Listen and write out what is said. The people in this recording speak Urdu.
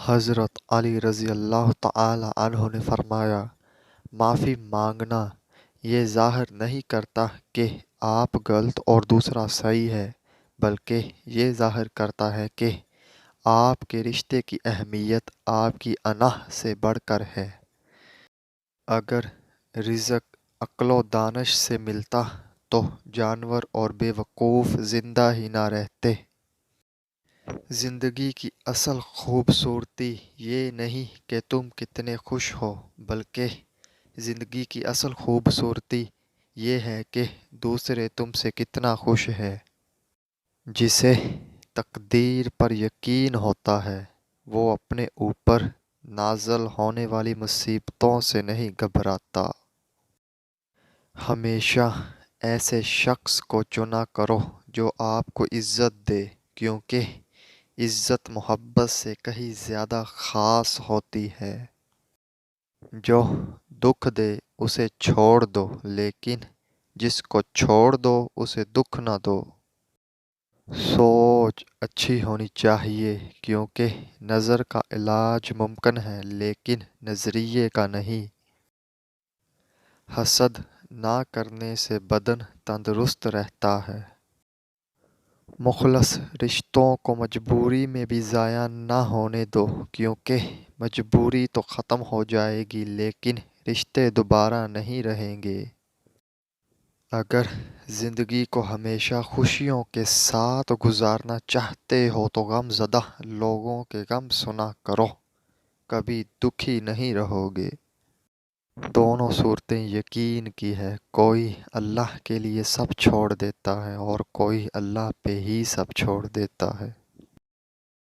حضرت علی رضی اللہ تعالی عنہ نے فرمایا، معافی مانگنا یہ ظاہر نہیں کرتا کہ آپ غلط اور دوسرا صحیح ہے، بلکہ یہ ظاہر کرتا ہے کہ آپ کے رشتے کی اہمیت آپ کی انا سے بڑھ کر ہے۔ اگر رزق عقل و دانش سے ملتا تو جانور اور بے وقوف زندہ ہی نہ رہتے۔ زندگی کی اصل خوبصورتی یہ نہیں کہ تم کتنے خوش ہو، بلکہ زندگی کی اصل خوبصورتی یہ ہے کہ دوسرے تم سے کتنا خوش ہے۔ جسے تقدیر پر یقین ہوتا ہے وہ اپنے اوپر نازل ہونے والی مصیبتوں سے نہیں گھبراتا۔ ہمیشہ ایسے شخص کو چنا کرو جو آپ کو عزت دے، کیونکہ عزت محبت سے کہیں زیادہ خاص ہوتی ہے۔ جو دکھ دے اسے چھوڑ دو، لیکن جس کو چھوڑ دو اسے دکھ نہ دو۔ سوچ اچھی ہونی چاہیے، کیونکہ نظر کا علاج ممکن ہے لیکن نظریے کا نہیں۔ حسد نہ کرنے سے بدن تندرست رہتا ہے۔ مخلص رشتوں کو مجبوری میں بھی ضائع نہ ہونے دو، کیونکہ مجبوری تو ختم ہو جائے گی لیکن رشتے دوبارہ نہیں رہیں گے۔ اگر زندگی کو ہمیشہ خوشیوں کے ساتھ گزارنا چاہتے ہو تو غم زدہ لوگوں کے غم سنا کرو، کبھی دکھی نہیں رہو گے۔ دونوں صورتیں یقین کی ہے، کوئی اللہ کے لیے سب چھوڑ دیتا ہے اور کوئی اللہ پہ ہی سب چھوڑ دیتا ہے۔